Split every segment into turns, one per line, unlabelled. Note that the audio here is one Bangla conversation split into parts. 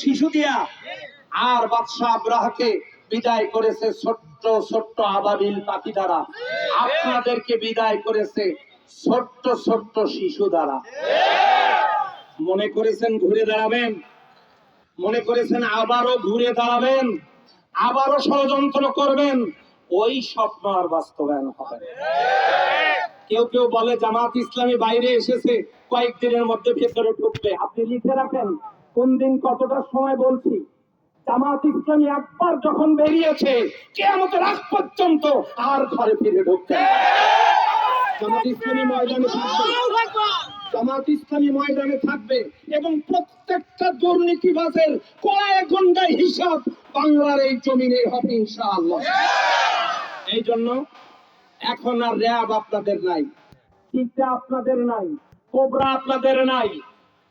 শিশু দিয়া, আর বাদশাহ আব্রাহাকে বিদায় করেছে ছোট্ট ছোট্ট আবাবিল পাখি দ্বারা, আপনাদেরকে বিদায় করেছে ছোট্ট ছোট্ট শিশু দ্বারা। মনে করেছেন ঘুরে দাঁড়াবেন, মনে করেছেন আবারও ঘুরে দাঁড়াবেন, আবারও ষড়যন্ত্র করবেন, ওই স্বপ্ন আর বাস্তবায়ন হবে না। কেউ কেউ বলে জামাত ইসলামী বাইরে এসেছে, কয়েকদিনের মধ্যে ভেতরে ঢুকবে। আপনি লিখে রাখেন কোন দিন কতটা সময় বলছি। জামাত ইসলামী একবার যখন বেরিয়েছে, কিয়ামতের আগ পর্যন্ত আর ঘরে ফিরে ঢুকবে। জামাত ইসলামী ময়দানে থাকবে, জামাত ইসলামী ময়দানে থাকবে, এবং প্রত্যেকটা দুর্নীতিবাজের কয়েক ঘন্টায় হিসাব বাংলার এই জমিনে হবে ইনশাআল্লাহ। এই জন্য এখন আর র্যাব আপনাদের নাই, চিতা আপনাদের নাই, কোবরা আপনাদের নাই,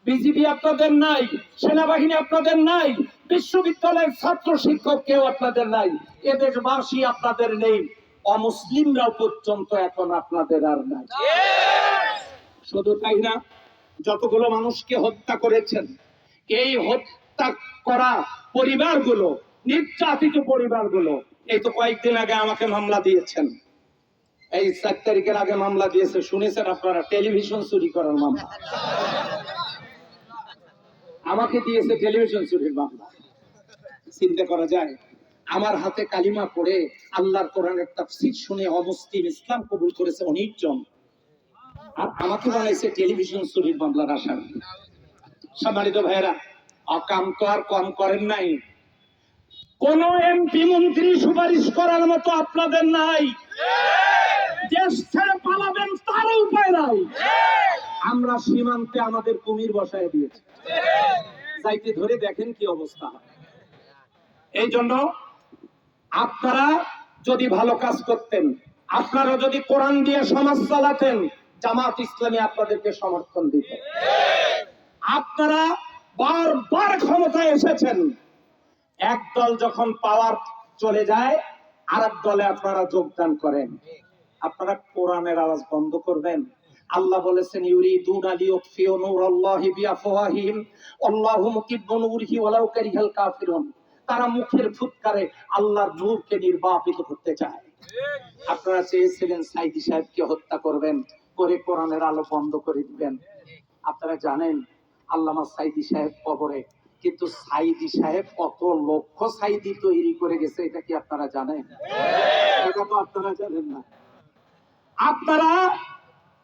বিজিবি আপনাদের নাই, সেনাবাহিনী আপনাদের নাই, বিশ্ববিদ্যালয়ের ছাত্র শিক্ষক কেউ আপনাদের নাই, এদেশবাসী আপনাদের নেই, অমুসলিমরাও পর্যন্ত এখন আপনাদের আর নাই। শুধু তাই না, যতগুলো মানুষকে হত্যা করেছেন, এই হত্যা করা পরিবারগুলো, নির্যাতিত পরিবারগুলো, এই তো কয়েকদিন আগে আমাকে মামলা দিয়েছেন, এই 4 তারিখের আগে মামলা দিয়েছে, শুনেছেন আপনারা, টেলিভিশন চুরি করার মামলা আমাকে দিয়েছে, টেলিভিশন চুরির মামলা। চিন্তা করা যায়, আমার হাতে কালিমা পড়ে আল্লাহর কোরআনের তাফসীর শুনে অমুসলিম ইসলাম কবুল করেছে 19 জন, আর আমাকে বানাইছে টেলিভিশন চুরির মামলার আসামি। সম্মানিত ভাইয়েরা, অকাম তো আর কম করেন নাই, কোন এমপি মন্ত্রী সুপারিশ করার মতো আপনাদের নাই, দেশ ছেড়ে পালাবেন তারও উপায় নাই। আমরা সীমান্তে আমাদের কুমির বসায় দিয়েছি, যাইতে ধরে দেখেন কি অবস্থা হয়। এই জন্য আপনারা যদি ভালো কাজ করতেন, আপনারা যদি কোরআন দিয়ে সমাজ চালাতেন, জামাত ইসলামী আপনাদেরকে সমর্থন দিত। আপনারা বারবার ক্ষমতায় এসেছেন, এক দল যখন পাওয়ার চলে যায় আর এক দলে আপনারা যোগদান করেন। আপনারা কোরআনের আওয়াজ বন্ধ করবেন। আল্লাহ বলেছেন ইউরিদুনা লিইউতফিউ নূরাল্লাহি বিআফওয়াহিহিম আল্লাহু মুতিব্বু নূরিহি ওয়ালাউ কারিহাল কাফিরুন। তারা মুখের ফুৎকারে আল্লাহর নূরকে নির্বাপিত করতে চায়। আপনারা চেয়েছিলেন সাইদি সাহেবকে হত্যা করবেন, করে কোরআনের আলো বন্ধ করে দিবেন। আপনারা জানেন আল্লামা সাইদি সাহেব কবরে, কিন্তু সাইদি সাহেব কত লক্ষ সাইদি তৈরি করে গেছে, এটা কি আপনারা জানেন? এটা তো আপনারা জানেন না। আপনারা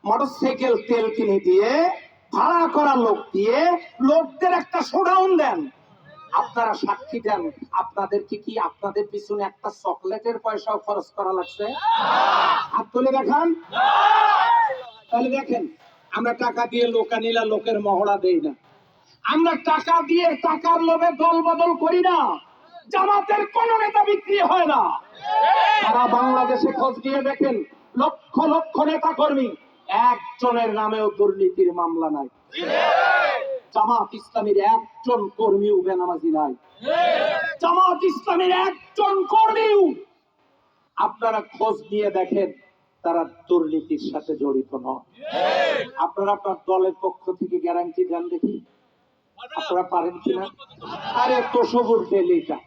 মোটরসাইকেল তেল কিনে দিয়ে, ভাড়া করা লোক দিয়ে লোকদের একটা শোডাউন দেন, আপনারা সাক্ষী দেন। আপনাদেরকে কি আপনাদের পিছনে একটা চকলেটের পয়সাও খরচ করা লাগছে? হাত তুলে দেখান। তাহলে দেখেন, আমরা টাকা দিয়ে লোকানিলা লোকের মহড়া দেই না, আমরা টাকা দিয়ে টাকার লোভে দল বদল করি না, জামাতের কোন নেতা বিক্রি হয় না। সারা বাংলাদেশে খোঁজ দিয়ে দেখেন, লক্ষ লক্ষ নেতা কর্মী, একজনের নামেও দুর্নীতির মামলা নাই। জামাত ইসলামীর একজন কর্মীও বেনামাজি নাই, জামাত ইসলামীর একজন কর্মীও, আপনারা খোঁজ নিয়ে দেখেন, তারা দুর্নীতির সাথে জড়িত নয়। আপনারা আপনার দলের পক্ষ থেকে গ্যারান্টি দেন দেখি, আপনারা পারেন কিনা? আরে তো সবুর ডেলিটা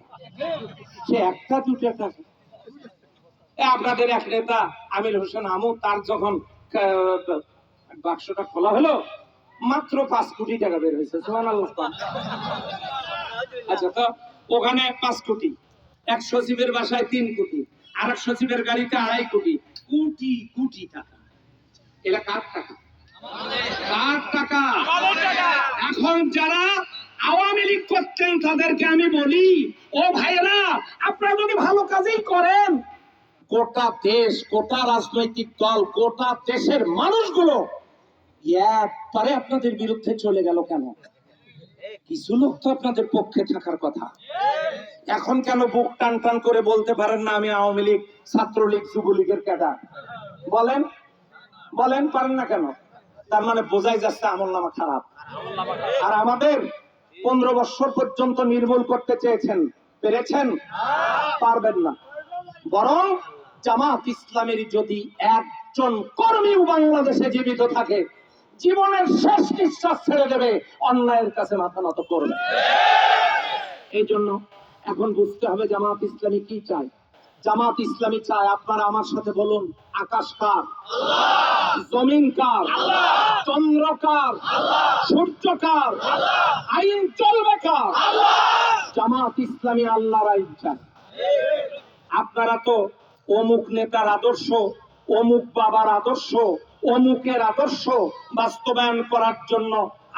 সে একটা দুটা টাকা। আপনাদের এক নেতা আমির হোসেন আমু, তার যখন বাক্সটা খোলা হলো, মাত্র 5 কোটি টাকা বের হয়েছে। সুবহানাল্লাহ। আচ্ছা, তো ওখানে 5 কোটি, এক সচিবের বাসায় 3 কোটি, আর এক সচিবের গাড়িতে 2.5 কোটি, কোটি কোটি টাকা। এটা কার টাকা? কার টাকা? এখন যারা আওয়ামী লীগ করতেন তাদেরকে আমি বলি, ও ভাইয়েরা, আপনারা যদি ভালো কাজই করেন, গোটা দেশ, গোটা রাজনৈতিক দল, গোটা দেশের মানুষগুলো একবারে আপনাদের বিরুদ্ধে চলে গেল কেন? কিছু লোক তো আপনাদের পক্ষে থাকার কথা। এখন কেন বুক টান টান করে বলতে পারেন না আমি আওয়ামী লীগ, ছাত্রলীগ, যুবলীগের ক্যাডার? বলেন, বলেন, পারেন না কেন? তার মানে বোঝাই যাচ্ছে আমলনামা খারাপ। আর আমাদের 15 বছর পর্যন্ত নির্মূল করতে চেয়েছেন, পেরেছেন? পারবেন না। বরং জামাত ইসলামের যদি একজন কর্মীও বাংলাদেশে জীবিত থাকে, জীবনের শেষ নিঃশ্বাস ছেড়ে দেবে, অন্যায়ের কাছে মাথা নত করবে। এই জন্য এখন বুঝতে হবে জামাত ইসলামী কি চায়। জামাত ইসলামী চায়, আপনারা আমার সাথে বলুন, আকাশ কার, জমিন কার, চন্দ্র কার, সূর্য কার, আইন চলবে কার? জামাত ইসলামী আল্লাহর আইন চায়। আপনারা তো অমুক নেতার আদর্শ, অমুক বাবার আদর্শ, অমুকের আদর্শ বাস্তবায়ন করার জন্য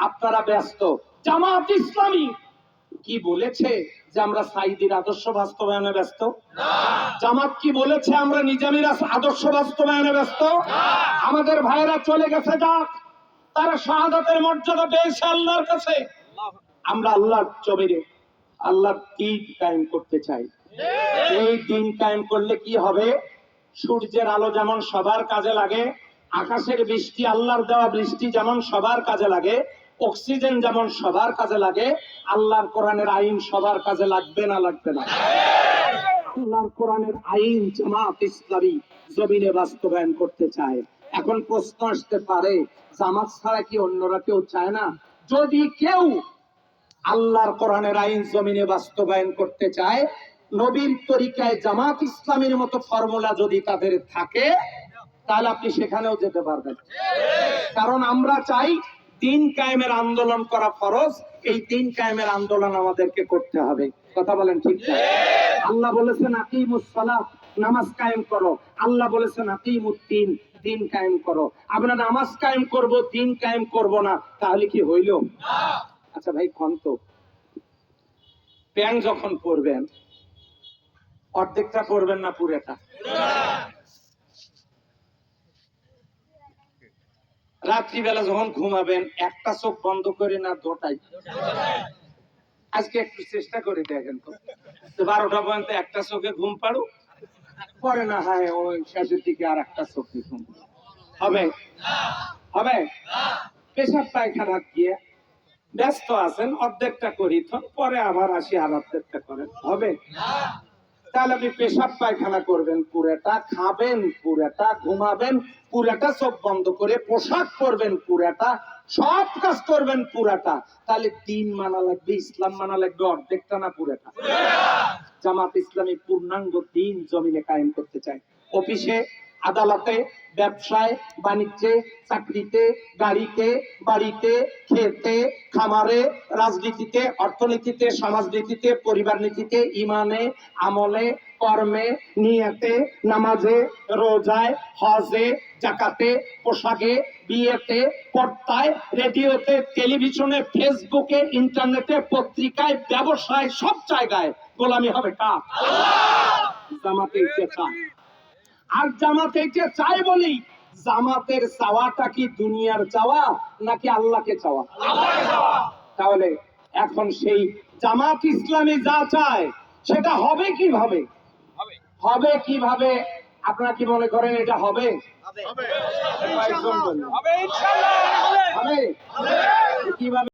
আপনারা ব্যস্ত। জামাত ইসলামী কি বলেছে যে আমরা সাইদির আদর্শ বাস্তবায়নে ব্যস্ত? জামাত কি বলেছে আমরা নিজামীর আদর্শ বাস্তবায়নে ব্যস্ত? আমাদের ভাইয়েরা চলে গেছে, যাক, তারা শাহাদাতের মর্যাদা পেয়েছে আল্লাহর কাছে। আমরা আল্লাহর জমিনে আল্লাহর দিন কায়েম করতে চাই। এই দিন কায়েম করলে কি হবে? সূর্যের আলো যেমন সবার কাজে লাগে, আকাশের বৃষ্টি, আল্লাহর দেওয়া বৃষ্টি যেমন সবার কাজে লাগে, অক্সিজেন যেমন সবার কাজে লাগে, আল্লাহর কোরআনের আইন সবার কাজে লাগবে না লাগবে না? আল্লাহর কোরআনের আইন জামাত ইসলামী জমিনে বাস্তবায়ন করতে চায়। এখন প্রশ্ন আসতে পারে, জামাত ছাড়া কি অন্যরা কেউ চায় না? যদি কেউ আল্লাহর কোরআনের আইন জমিনে বাস্তবায়ন করতে চায়, নবীর তরিকায় জামাত ইসলামের মতো ফর্মুলা যদি তাদের থাকে, তাহলে আপনি সেখানেও যেতে পারবেন। কারণ আমরা চাই দিন কায়েমের আন্দোলন করা ফরজ, এই দিন কায়েমের আন্দোলন আমাদেরকে করতে হবে। কথা বলেন ঠিক না? আল্লাহ বলেছেন আকিমুস সালাত, নামাজ কায়েম করো। আল্লাহ বলেছেন আকিমুদ্দিন, দিন কায়েম করো। আমরা নামাজ কায়েম করব, দিন কায়েম করব না, তাহলে কি হইল? আচ্ছা ভাই, কন্ত প্যান্ট যখন পরবেন অর্ধেকটা পরবেন না পুরোটা? রাত্রিবেলা যখন ঘুমাবেন একটা চোখ বন্ধ করে না দুটাই? আজকে একটু চেষ্টা করে দেখেন তো, 12টা পর্যন্ত একটা চোখে ঘুম পাড়ু, পরে না হয় ওই শেষের দিকে আর একটা চোখে ঘুম হবে? হবে? পেশাব পায়খানা গিয়ে ব্যস্ত আছেন, অর্ধেকটা করি, পরে আবার আসি আর অর্ধেকটা করেন, হবে? তাহলে আপনি পেশাব পায়খানা করবেন পুরাটা, খাবেন পুরাটা, ঘুমাবেন পুরাটা, চোখ বন্ধ করে পোশাক পরবেন পুরাটা, সব কাজ করবেন পুরাটা, তাহলে দিন মানা লাগবে, ইসলাম মানা লাগবে অর্ধেকটা না পুরাটা? জামাত ইসলামী পূর্ণাঙ্গ দিন জমিনে কায়েম করতে চায়। অফিসে, আদালতে, ব্যবসায়, বাণিজ্যে, চাকরিতে, গাড়িতে, বাড়িতে, খেতে, খামারে, রাজনীতিতে, অর্থনীতিতে, সমাজনীতিতে, পরিবার নীতিতে, ইমানে, আমলে, কর্মে, নিয়তে, নামাজে, রোজায়, হজে, জাকাতে, পোশাকে, বিয়েতে, পর্দায়, রেডিওতে, টেলিভিশনে, ফেসবুকে, ইন্টারনেটে, পত্রিকায়, ব্যবসায়, সব জায়গায় গোলামি হবে কার? জামাতে এটা চায়। আর জামাতে এটা চাই বলি, জামাতের চাওয়াটা কি দুনিয়ার চাওয়া নাকি আল্লাহকে চাওয়া? তাহলে এখন সেই জামাত ইসলামী যা চায় সেটা হবে কিভাবে? হবে কিভাবে? আপনারা কি মনে করেন এটা হবে? হবে কিভাবে?